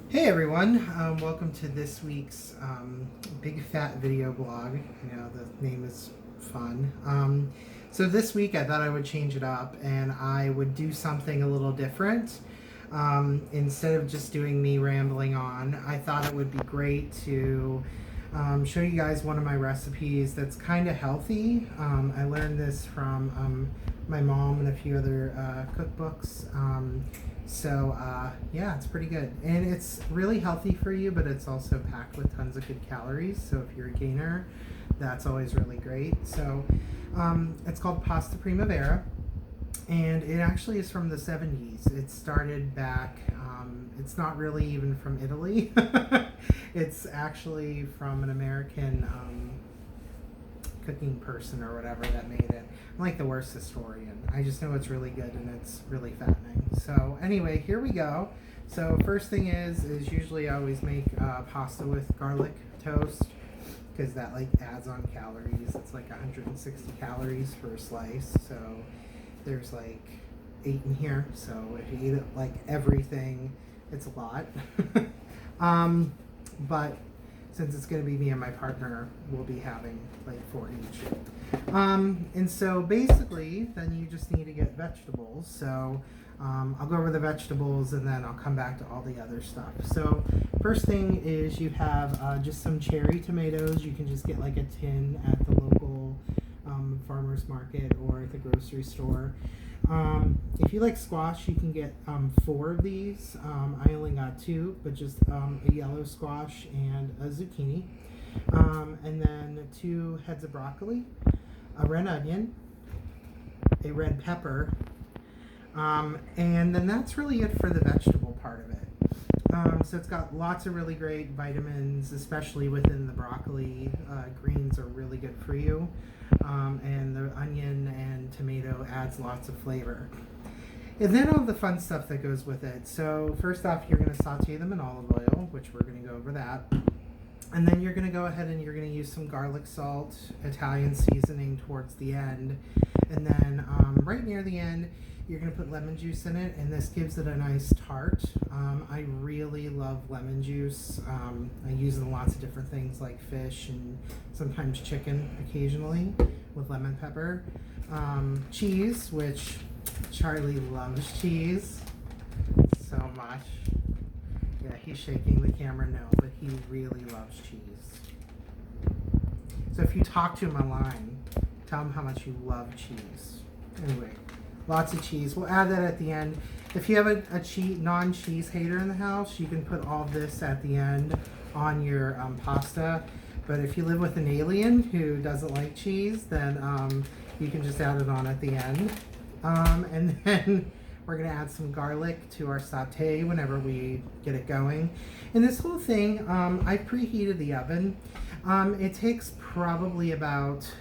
Hey everyone, welcome to this week's big fat video blog. You know, the name is fun. So this week I thought I would change it up and I would do something a little different. Instead of just doing me rambling on, I thought it would be great to show you guys one of my recipes that's kind of healthy. I learned this from my mom and a few other cookbooks. Yeah, it's pretty good. And it's really healthy for you, but it's also packed with tons of good calories. So if you're a gainer, that's always really great. So it's called Pasta Primavera. And it actually is from the 70s. It started back, it's not really even from Italy. It's actually from an American cooking person or whatever that made it. I'm like the worst historian. I just know it's really good and it's really fattening. So anyway, here we go. So first thing is usually I always make pasta with garlic toast because that like adds on calories. It's like 160 calories for a slice. So there's like 8 in here. So if you eat it like everything, it's a lot. But since it's going to be me and my partner, we'll be having like 4 each. And so basically, then you just need to get vegetables. So I'll go over the vegetables and then I'll come back to all the other stuff. So first thing is you have just some cherry tomatoes. You can just get like a tin at the local farmer's market or at the grocery store. If you like squash, you can get 4 of these. I only got 2, but just a yellow squash and a zucchini. And then 2 heads of broccoli, a red onion, a red pepper, and then that's really it for the vegetable part of it. So it's got lots of really great vitamins, especially within the broccoli. Greens are really good for you. And the onion and tomato adds lots of flavor. And then all the fun stuff that goes with it. So first off, you're going to saute them in olive oil, which we're going to go over that. And then you're going to go ahead and you're going to use some garlic salt, Italian seasoning towards the end. And then right near the end, you're going to put lemon juice in it, and this gives it a nice tart. I really love lemon juice. I use it in lots of different things like fish and sometimes chicken occasionally with lemon pepper. Cheese, which Charlie loves cheese so much. Yeah, he's shaking the camera no, but he really loves cheese. So if you talk to him online, tell him how much you love cheese. Anyway, lots of cheese. We'll add that at the end. If you have a non-cheese hater in the house, you can put all this at the end on your pasta. But if you live with an alien who doesn't like cheese, then you can just add it on at the end. And then we're going to add some garlic to our saute whenever we get it going. And this whole thing, I preheated the oven. It takes probably about,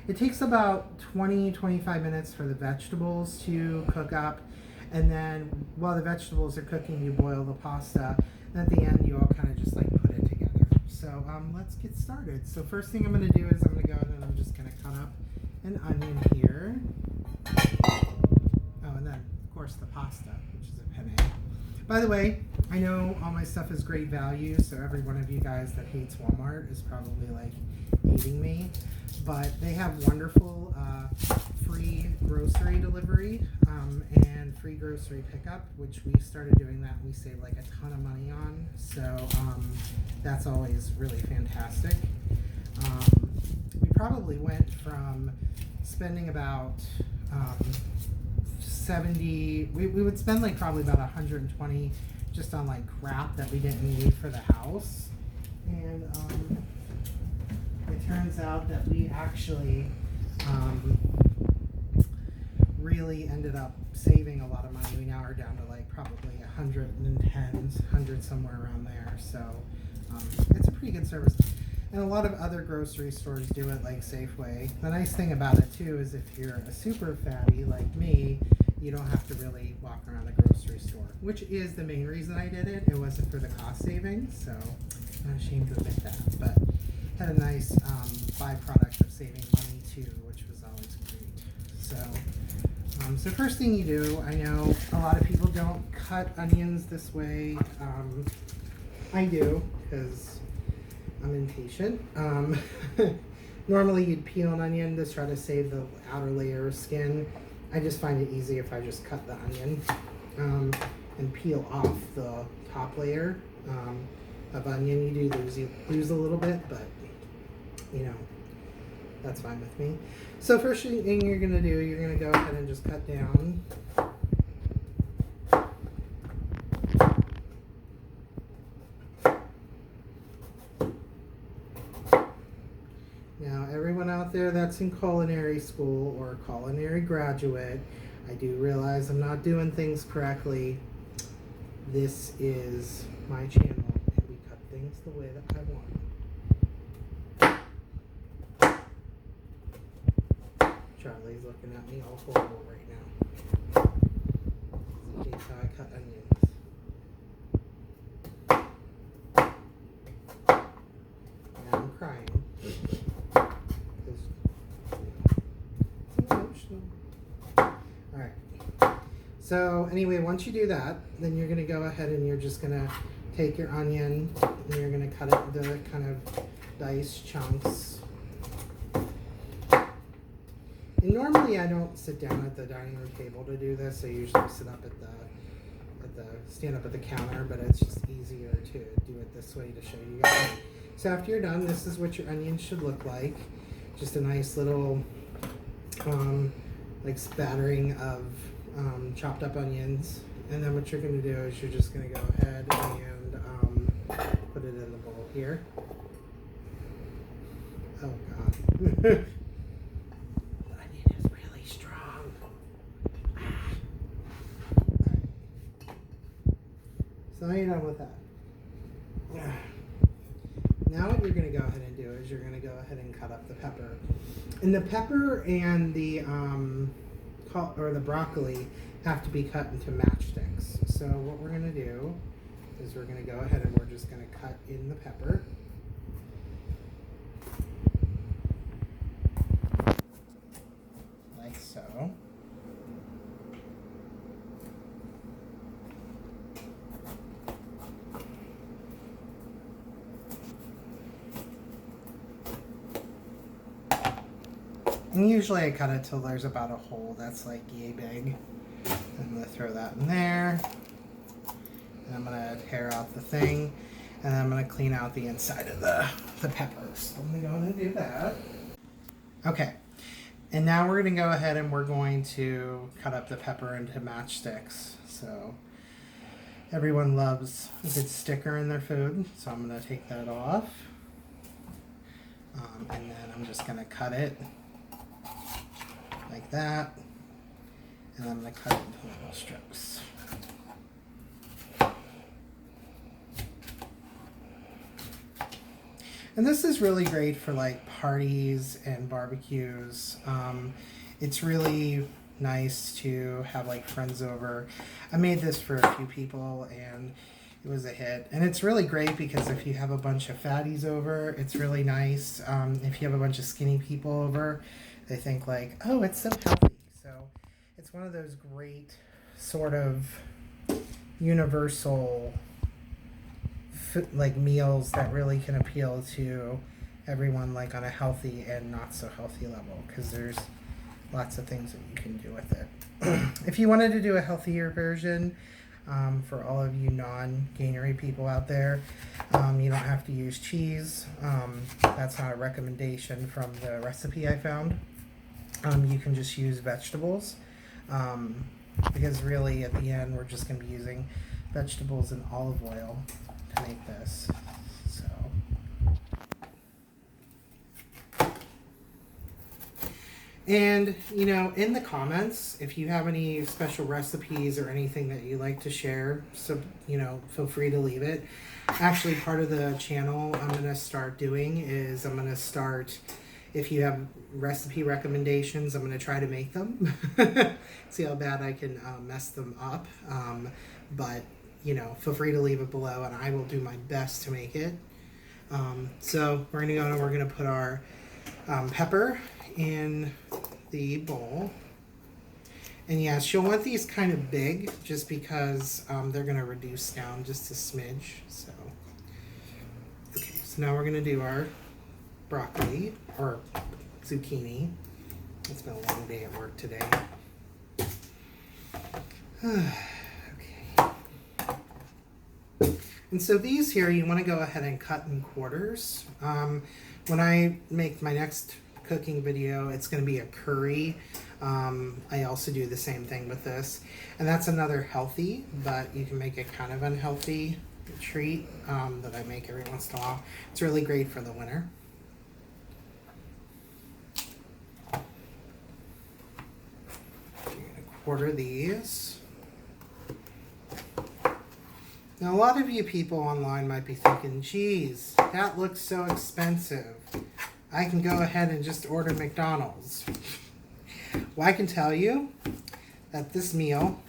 it takes about 20-25 minutes for the vegetables to cook up. And then while the vegetables are cooking, you boil the pasta. And at the end, you all kind of just like put it together. So let's get started. So first thing I'm going to do is I'm going to go and I'm just going to cut up an onion here. Oh, and then, of course, the pasta, which is a penne. By the way, I know all my stuff is great value, so every one of you guys that hates Walmart is probably like hating me. But they have wonderful free grocery delivery and free grocery pickup, which we started doing that and we saved like a ton of money on. So that's always really fantastic. We probably went from spending about 70, we would spend like probably about 120 just on like crap that we didn't need for the house. And it turns out that we actually really ended up saving a lot of money. We now are down to like probably 100 somewhere around there. So it's a pretty good service. And a lot of other grocery stores do it, like Safeway. The nice thing about it too is if you're a super fatty like me, you don't have to really walk around the grocery store, which is the main reason I did it. It wasn't for the cost savings, so I'm ashamed to admit that. But had a nice byproduct of saving money too, which was always great. So So first thing you do, I know a lot of people don't cut onions this way. I do because I'm impatient. Normally you'd peel an onion to try to save the outer layer of skin. I just find it easy if I just cut the onion and peel off the top layer of onion. You do lose a little bit, but you know, that's fine with me. So first thing you're gonna do, you're gonna go ahead and just cut down. Now everyone out there that's in culinary school or culinary graduate, I do realize I'm not doing things correctly. This is my channel and we cut things the way that I want. Charlie's looking at me all horrible right now. See how I cut onions. Now I'm crying. Alright. So anyway, once you do that, then you're going to go ahead and you're just going to take your onion and you're going to cut it into kind of diced chunks. And normally I don't sit down at the dining room table to do this. I usually sit up stand up at the counter, but it's just easier to do it this way to show you guys. So after you're done, this is what your onions should look like. Just a nice little like spattering of chopped up onions. And then what you're going to do is you're just going to go ahead and put it in the bowl here. Oh God. The onion is really strong. So now you're done with that. Now what you're going to go ahead and do is you're going to go ahead and cut up the pepper. And the pepper and the broccoli have to be cut into matchsticks. So what we're going to do is we're going to go ahead and we're just going to cut in the pepper. Like so. And usually I cut it till there's about a hole that's like yay big. I'm going to throw that in there. And I'm going to tear out the thing. And then I'm going to clean out the inside of the peppers. So I'm going to do that. Okay. And now we're going to go ahead and we're going to cut up the pepper into matchsticks. So everyone loves a good sticker in their food. So I'm going to take that off. And then I'm just going to cut it like that, and I'm going to cut it into little strips. And this is really great for like parties and barbecues. It's really nice to have like friends over. I made this for a few people and it was a hit. And it's really great because if you have a bunch of fatties over, it's really nice. If you have a bunch of skinny people over, they think like, oh, it's so healthy. So it's one of those great sort of universal like meals that really can appeal to everyone like on a healthy and not so healthy level, because there's lots of things that you can do with it. If you wanted to do a healthier version, for all of you non-gainery people out there, you don't have to use cheese. That's not a recommendation from the recipe I found. You can just use vegetables, because really at the end we're just going to be using vegetables and olive oil to make this. So and you know, in the comments, if you have any special recipes or anything that you like to share, so you know, feel free to leave it. Actually, part of the channel I'm going to start doing is I'm going to start, if you have recipe recommendations, I'm going to try to make them. See how bad I can mess them up. But, you know, feel free to leave it below and I will do my best to make it. So we're going to go and we're going to put our pepper in the bowl. And yes, you'll want these kind of big just because they're going to reduce down just a smidge. So, okay, so now we're going to do our broccoli or zucchini. It's been a long day at work today. Okay. And so these here, you want to go ahead and cut in quarters. When I make my next cooking video, it's going to be a curry. I also do the same thing with this. And that's another healthy, but you can make it kind of unhealthy treat that I make every once in a while. It's really great for the winter. You're going to quarter these. Now, a lot of you people online might be thinking, geez, that looks so expensive. I can go ahead and just order McDonald's. Well, I can tell you that this meal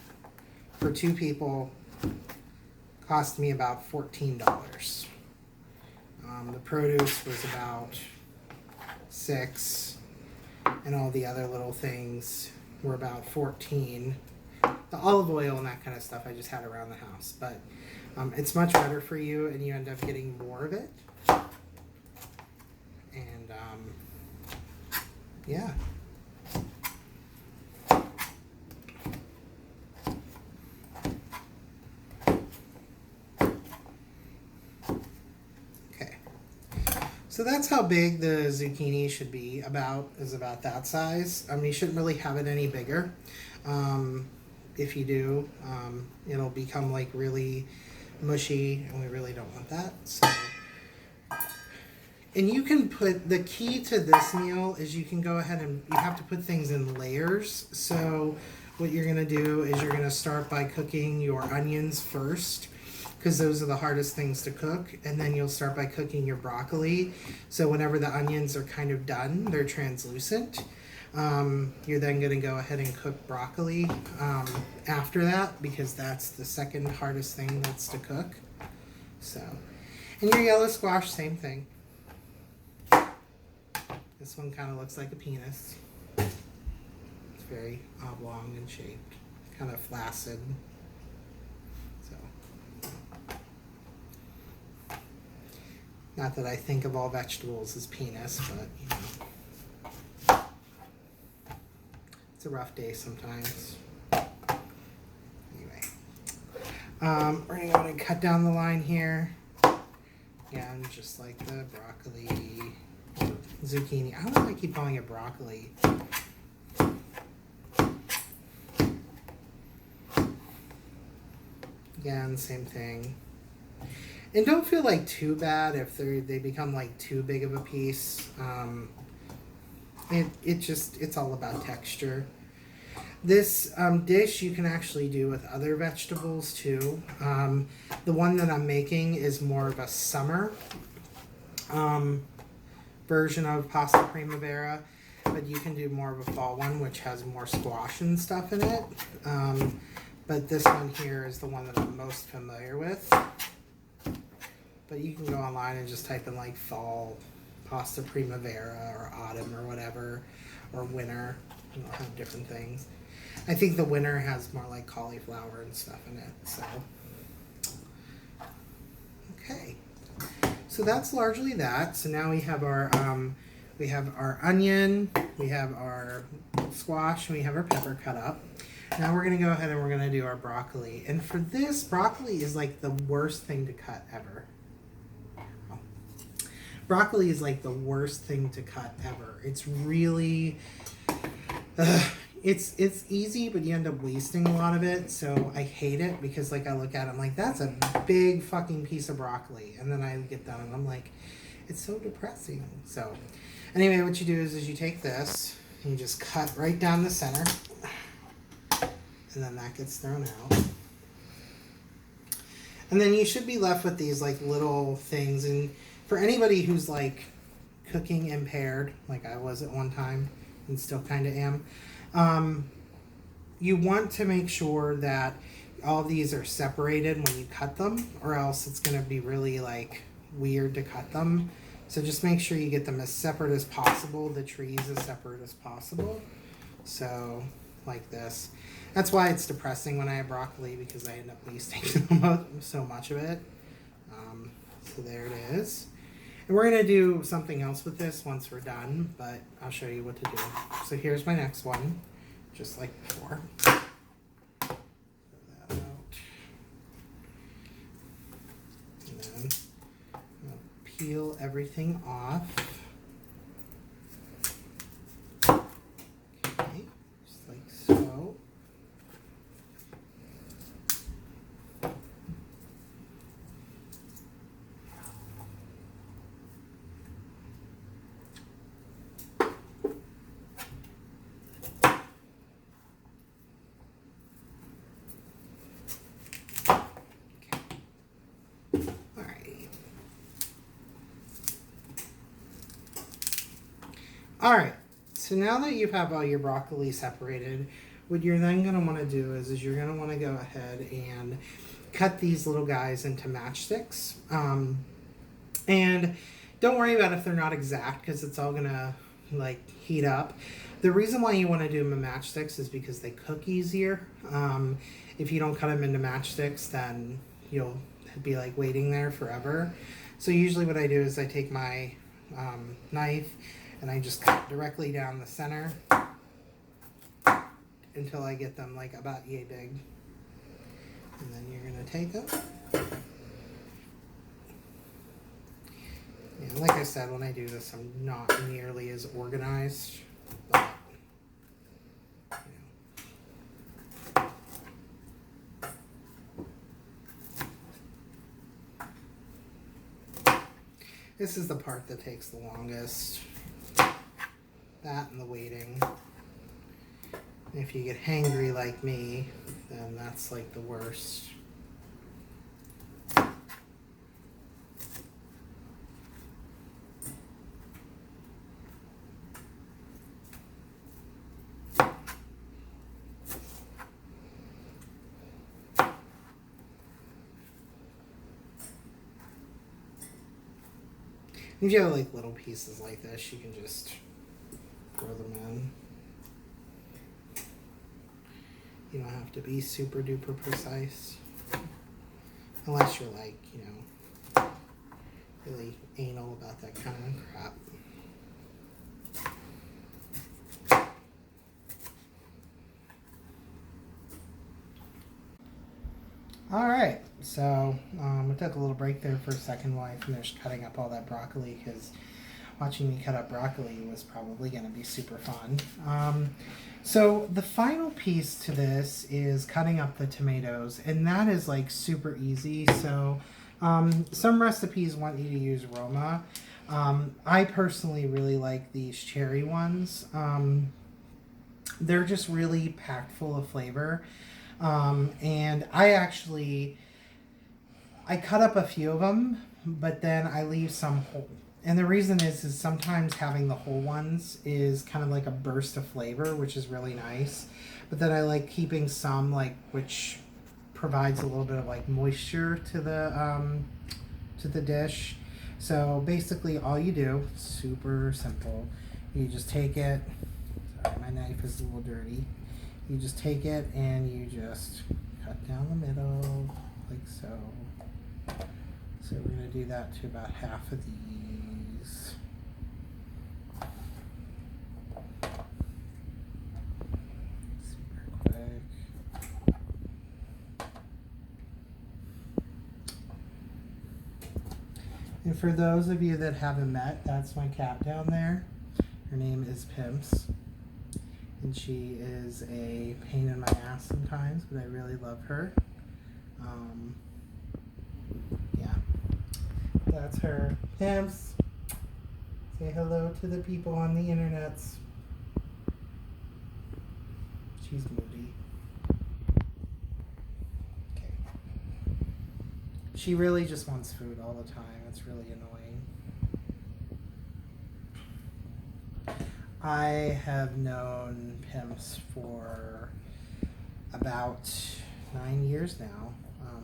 for 2 people cost me about $14. The produce was about $6, and all the other little things were about $14. The olive oil and that kind of stuff I just had around the house, but it's much better for you, and you end up getting more of it. And yeah. Okay. So that's how big the zucchini should be, about that size. You shouldn't really have it any bigger. If you do, it'll become like really mushy, and we really don't want that. So, and you can put, the key to this meal is you can go ahead and you have to put things in layers. So what you're going to do is you're going to start by cooking your onions first, because those are the hardest things to cook, and then you'll start by cooking your broccoli. So whenever the onions are kind of done, they're translucent. You're then going to go ahead and cook broccoli after that, because that's the second hardest thing that's to cook. So, and your yellow squash, same thing. This one kind of looks like a penis. It's very oblong in shape, kind of flaccid. So, not that I think of all vegetables as penis, but you know. It's a rough day sometimes. Anyway, we're going to go ahead and cut down the line here. Again, just like the broccoli, zucchini. I don't know why I keep calling it broccoli. Again, same thing. And don't feel like too bad if they become like too big of a piece. It's all about texture. This dish you can actually do with other vegetables too. The one that I'm making is more of a summer version of pasta primavera, but you can do more of a fall one, which has more squash and stuff in it. But this one here is the one that I'm most familiar with. But you can go online and just type in like fall pasta primavera or autumn or whatever, or winter. You'll have different things. I think the winter has more like cauliflower and stuff in it. So, okay. So that's largely that. So now we have our onion, we have our squash, and we have our pepper cut up. Now we're gonna go ahead and we're gonna do our broccoli. And for this, broccoli is like the worst thing to cut ever. Broccoli is like the worst thing to cut ever. It's really, it's easy, but you end up wasting a lot of it. So I hate it, because like I look at it, I'm like, that's a big fucking piece of broccoli. And then I get done and I'm like, it's so depressing. So anyway, what you do is you take this and you just cut right down the center. And then that gets thrown out. And then you should be left with these like little things. And for anybody who's like cooking impaired, like I was at one time and still kind of am, you want to make sure that all these are separated when you cut them, or else it's going to be really like weird to cut them. So just make sure you get them as separate as possible, the trees as separate as possible. So like this. That's why it's depressing when I have broccoli, because I end up wasting so much of it. So there it is. And we're going to do something else with this once we're done, but I'll show you what to do. So here's my next one, just like before. Throw that out. And then I'll peel everything off. Okay, just like so. Alright, so now that you have all your broccoli separated, what you're then going to want to do is you're going to want to go ahead and cut these little guys into matchsticks. And don't worry about if they're not exact, because it's all going to like heat up. The reason why you want to do them in matchsticks is because they cook easier. If you don't cut them into matchsticks, then you'll be like waiting there forever. So usually what I do is I take my knife and I just cut directly down the center until I get them like about yay big. And then you're going to take them. Yeah, like I said, when I do this, I'm not nearly as organized. But, this is the part that takes the longest. That and the waiting. If you get hangry like me, then that's like the worst. If you have like little pieces like this, you can just throw them in. You don't have to be super duper precise. Unless you're like, you know, really anal about that kind of crap. Alright, so we took a little break there for a second while I finished cutting up all that broccoli, because watching me cut up broccoli was probably going to be super fun. So the final piece to this is cutting up the tomatoes, and that is like super easy. So some recipes want you to use Roma. I personally really like these cherry ones. They're just really packed full of flavor. And I cut up a few of them, but then I leave some whole. And the reason is sometimes having the whole ones is kind of like a burst of flavor, which is really nice. But then I like keeping some, like, which provides a little bit of like moisture to the dish. So basically all you do, super simple, you just take it. Sorry, my knife is a little dirty. You just take it and you just cut down the middle, like so. So we're going to do that to about half of these. Super quick. And for those of you that haven't met, that's my cat down there. Her name is Pimps. And she is a pain in my ass sometimes, but I really love her. Yeah, that's her. Pimps, say hello to the people on the internets. She's moody. Okay. She really just wants food all the time. It's really annoying. I have known Pimps for about 9 years now.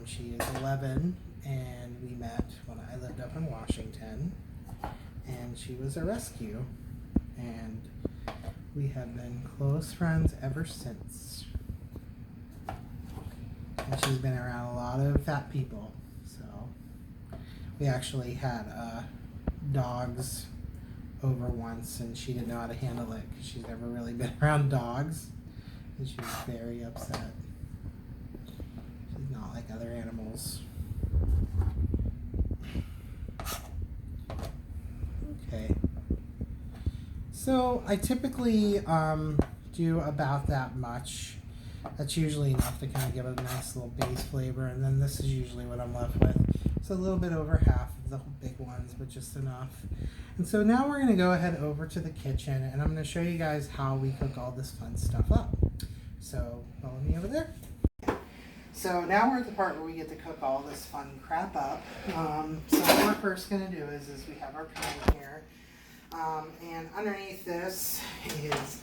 She is 11, and we met when I lived up in Washington, and she was a rescue. And we have been close friends ever since. And she's been around a lot of fat people. So we actually had dogs over once, and she didn't know how to handle it because she's never really been around dogs. And she was very upset. She's not like other animals. Okay. So I typically do about that much. That's usually enough to kind of give it a nice little base flavor, and then this is usually what I'm left with. It's a little bit over half of the big ones, but just enough. And so now we're going to go ahead over to the kitchen, and I'm going to show you guys how we cook all this fun stuff up. So follow me over there. So now we're at the part where we get to cook all this fun crap up. So what we're first going to do is we have our pan here. And underneath this is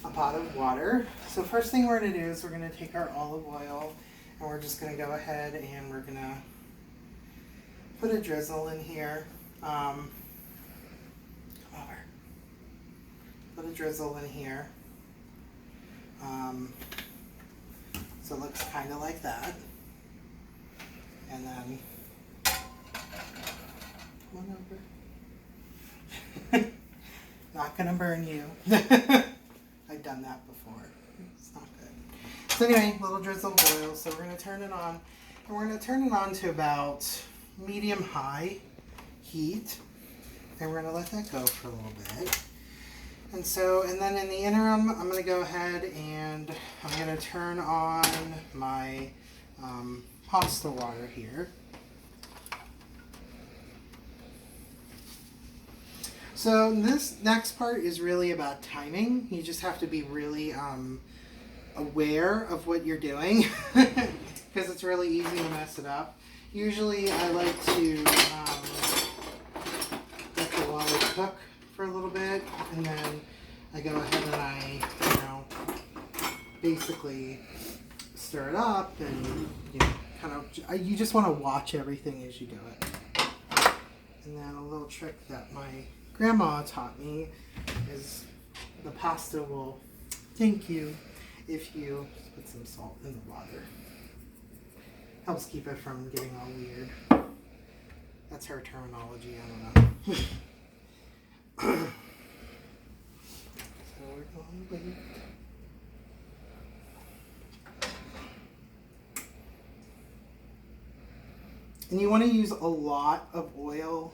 a pot of water. So first thing we're going to do is we're going to take our olive oil, and we're just going to go ahead and we're going to put a drizzle in here. Come over. Put a drizzle in here. So it looks kind of like that. And then, come on over. Not gonna burn you. I've done that before. It's not good. So anyway, little drizzle of oil. So we're gonna turn it on, and we're gonna turn it on to about medium-high heat, and we're gonna let that go for a little bit. And so, and then in the interim, I'm gonna go ahead and I'm gonna turn on my pasta water here. So this next part is really about timing. You just have to be really aware of what you're doing because it's really easy to mess it up. Usually I like to let the water cook for a little bit, and then I go ahead and I, basically stir it up, and you just want to watch everything as you do it. And then a little trick that my grandma taught me is the pasta will thank you if you put some salt in the water. Helps keep it from getting all weird. That's her terminology, I don't know. So we're going to wait. And you want to use a lot of oil.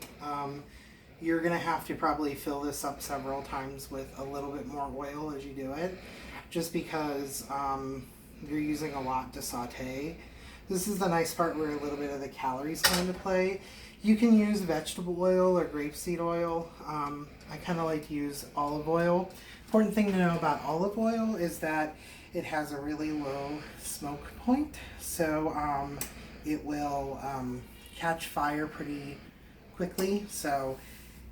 You're going to have to probably fill this up several times with a little bit more oil as you do it, just because you're using a lot to saute. This is the nice part where a little bit of the calories come into play. You can use vegetable oil or grapeseed oil. I kind of like to use olive oil. Important thing to know about olive oil is that it has a really low smoke point, so it will catch fire pretty quickly. So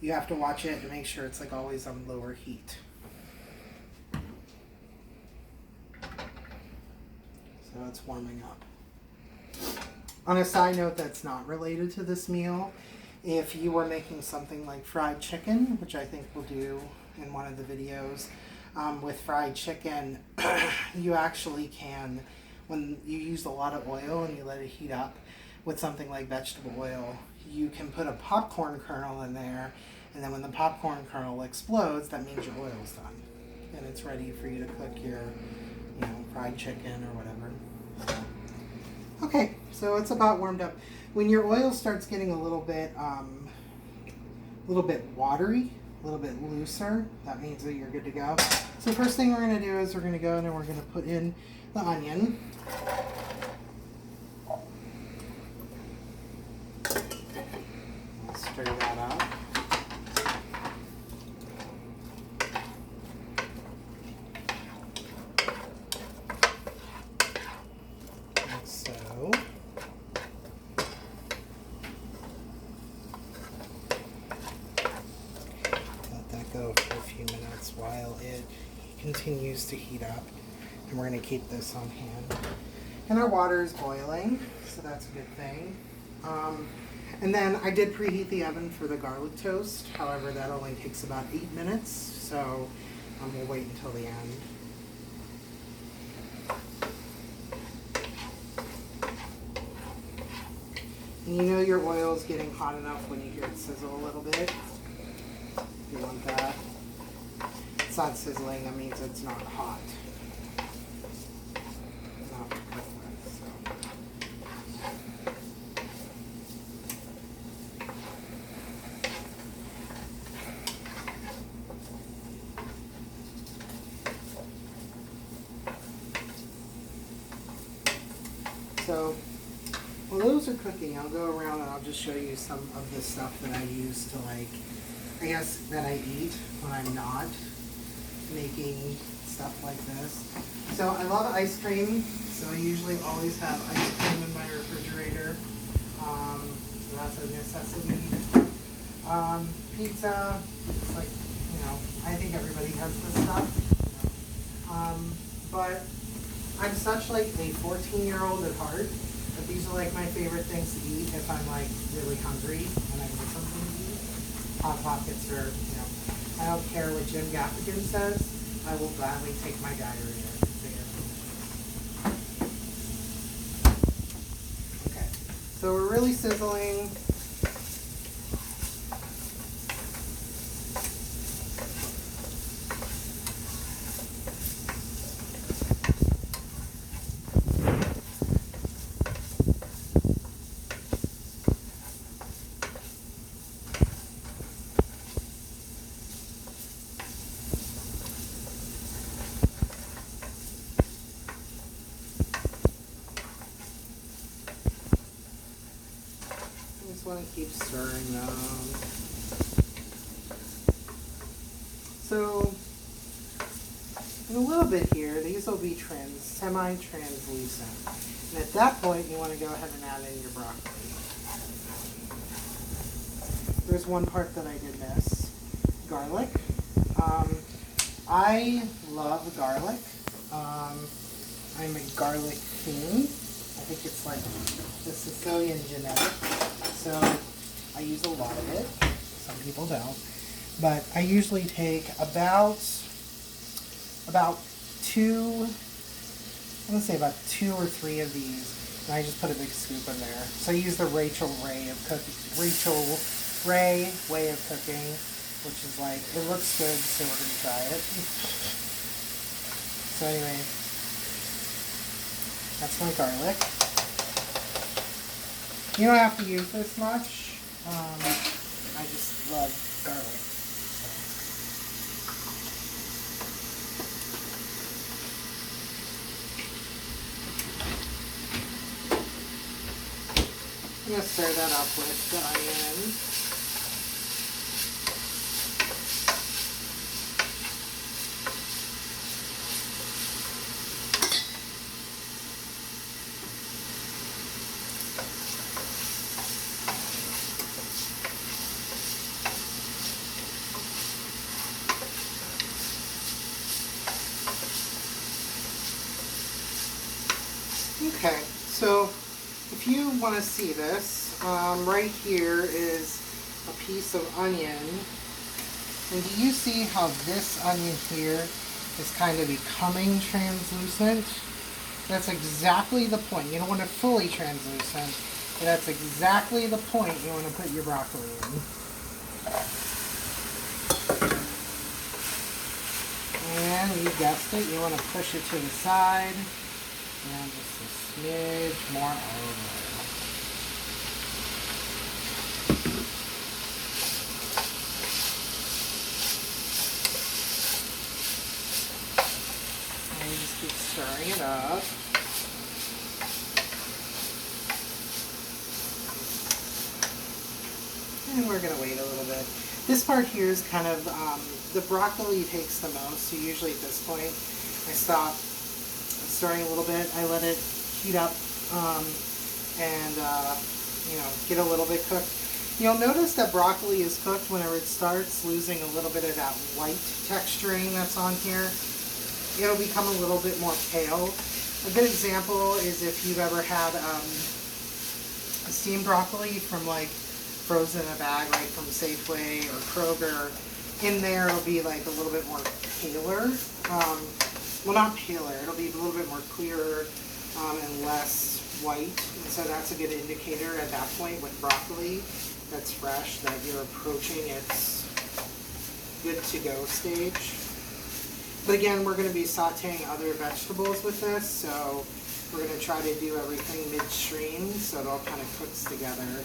you have to watch it and make sure it's like always on lower heat. So it's warming up. On a side note that's not related to this meal, if you were making something like fried chicken, which I think we'll do in one of the videos, with fried chicken, you actually can, when you use a lot of oil and you let it heat up with something like vegetable oil, you can put a popcorn kernel in there, and then when the popcorn kernel explodes, that means your oil's done. And it's ready for you to cook your, fried chicken or whatever. Okay, so it's about warmed up. When your oil starts getting a little bit watery, a little bit looser, that means that you're good to go. So first thing we're going to do is we're going to go in and we're going to put in the onion. Stir that up. Like so. Let that go for a few minutes while it continues to heat up. And we're going to keep this on hand. And our water is boiling, so that's a good thing. And then I did preheat the oven for the garlic toast. However, that only takes about 8 minutes. So We'll wait until the end. And you know your oil is getting hot enough when you hear it sizzle a little bit. You want that. It's not sizzling, that means it's not hot. Not cooked, so. So, while those are cooking, I'll go around and I'll just show you some of the stuff that I use to, like, I guess that I eat when I'm not making stuff like this. So I love ice cream, so I usually always have ice cream in my refrigerator. So that's a necessity. Pizza, it's like, you know, I think everybody has this stuff. But I'm such like a 14-year-old at heart that these are like my favorite things to eat if I'm like really hungry and I need something to eat. Hot Pockets are, you know, I don't care what Jim Gaffigan says, I will gladly take my diarrhea. Okay, so we're really sizzling. Want to keep stirring them. So, in a little bit here, these will be semi-translucent. And at that point, you want to go ahead and add in your broccoli. There's one part that I did miss. Garlic. I love garlic. I'm a garlic fiend. I think it's like the Sicilian genetic. So I use a lot of it. Some people don't. But I usually take about two, I'm going to say about 2 or 3 of these. And I just put a big scoop in there. So I use the Rachel Ray way of cooking, which is like, it looks good, so we're going to try it. So anyway, that's my garlic. You don't have to use this much. I just love garlic. I'm going to stir that up with the onion. Okay, so if you want to see this, right here is a piece of onion. And do you see how this onion here is kind of becoming translucent? That's exactly the point. You don't want it fully translucent, but that's exactly the point you want to put your broccoli in. And you guessed it, you want to push it to the side. And just a smidge more olive oil. And you just keep stirring it up. And we're going to wait a little bit. This part here is kind of, the broccoli takes the most, so usually at this point I stop stirring a little bit. I let it heat up and you know, get a little bit cooked. You'll notice that broccoli is cooked whenever it starts losing a little bit of that white texturing that's on here. It'll become a little bit more pale. A good example is if you've ever had steamed broccoli from like frozen in a bag, like from Safeway or Kroger. in there it'll be like a little bit more paler. Well, not paler, it'll be a little bit more clearer and less white. And so that's a good indicator at that point with broccoli that's fresh that you're approaching its good to go stage. But again, we're going to be sauteing other vegetables with this, so we're going to try to do everything midstream so it all kind of cooks together.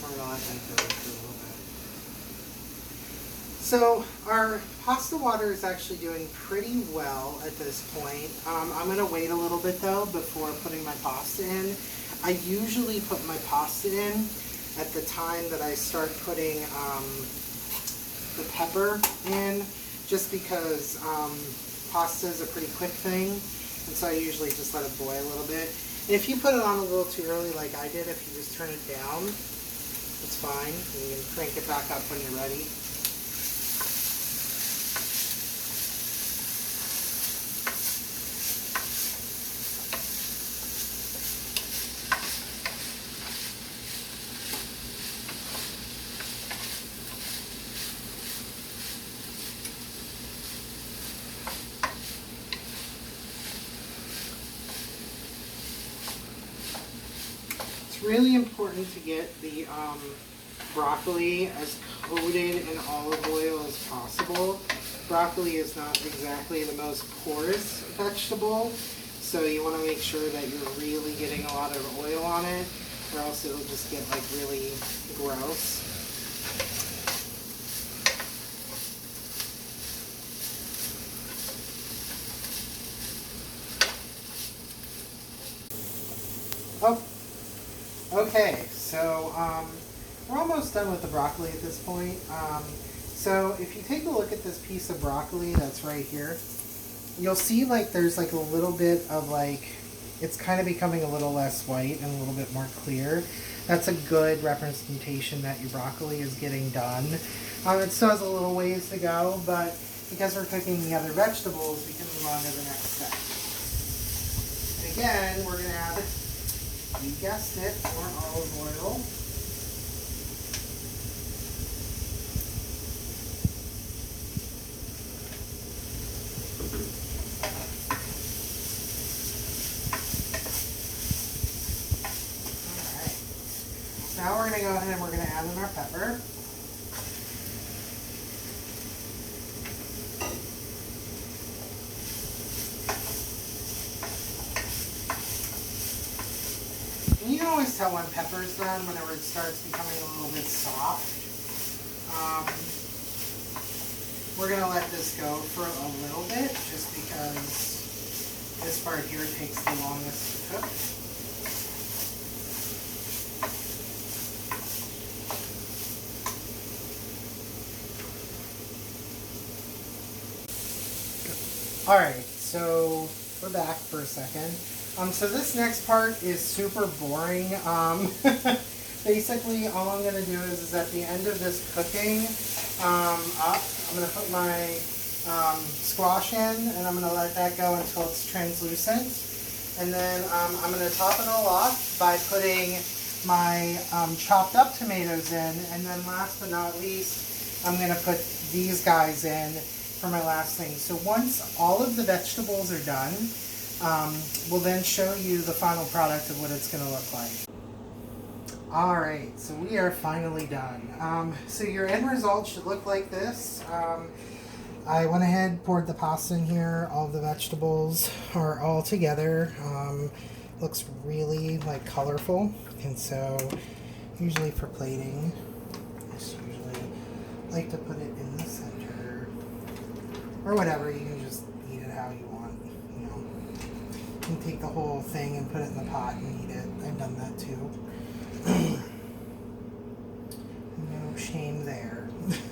We're going to let that go for a little bit. So our pasta water is actually doing pretty well at this point. I'm going to wait a little bit though before putting my pasta in. I usually put my pasta in at the time that I start putting the pepper in, just because pasta is a pretty quick thing, and so I usually just let it boil a little bit. And if you put it on a little too early like I did, if you just turn it down, it's fine. You can crank it back up when you're ready. Really important to get the broccoli as coated in olive oil as possible. Broccoli is not exactly the most porous vegetable, so you want to make sure that you're really getting a lot of oil on it, or else it'll just get like really gross. Oh. Okay, so we're almost done with the broccoli at this point. So if you take a look at this piece of broccoli that's right here, you'll see like there's like a little bit of like, it's kind of becoming a little less white and a little bit more clear. That's a good representation that your broccoli is getting done. It still has a little ways to go, but because we're cooking the other vegetables, we can move on to the next step. And again, we're going to add, you guessed it, more olive oil. Alright. Now we're going to go ahead and we're going to add in our pepper. You can always tell when pepper's done whenever it starts becoming a little bit soft. We're going to let this go for a little bit just because this part here takes the longest to cook. Alright, so we're back for a second. So this next part is super boring. Basically, all I'm going to do is at the end of this cooking I'm going to put my squash in, and I'm going to let that go until it's translucent. And then I'm going to top it all off by putting my chopped up tomatoes in. And then last but not least, I'm going to put these guys in for my last thing. So once all of the vegetables are done, we'll then show you the final product of what it's going to look like. Alright, so we are finally done. So your end result should look like this. I went ahead, poured the pasta in here, all of the vegetables are all together. Looks really like colorful, and so usually for plating, I just usually like to put it in the center, or whatever, you can just eat it how you want, you know. You can take the whole thing and put it in the pot and eat it. I've done that too. No shame there. And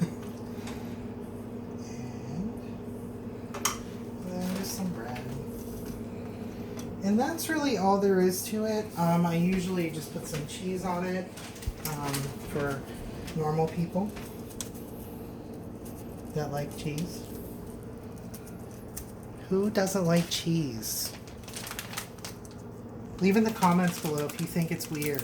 then just some bread. And that's really all there is to it. I usually just put some cheese on it for normal people that like cheese. Who doesn't like cheese? Leave in the comments below if you think it's weird.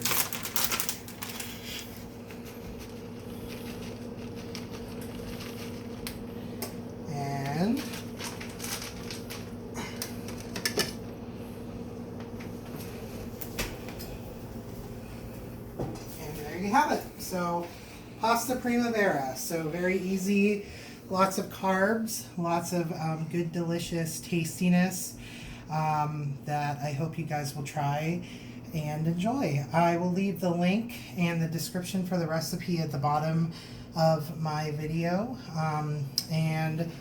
have it. So pasta primavera. So very easy, lots of carbs, lots of good, delicious tastiness that I hope you guys will try and enjoy. I will leave the link and the description for the recipe at the bottom of my video. And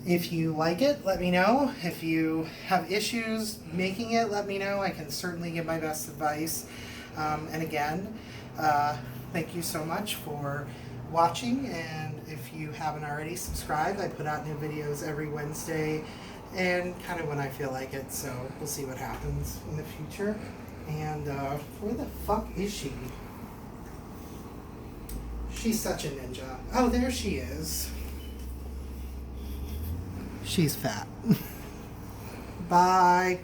if you like it, let me know. If you have issues making it, let me know. I can certainly give my best advice. And again, thank you so much for watching, and if you haven't already, subscribe. I put out new videos every Wednesday and kind of when I feel like it, so we'll see what happens in the future. And where the fuck is she? She's such a ninja. Oh, there she is. She's fat. Bye.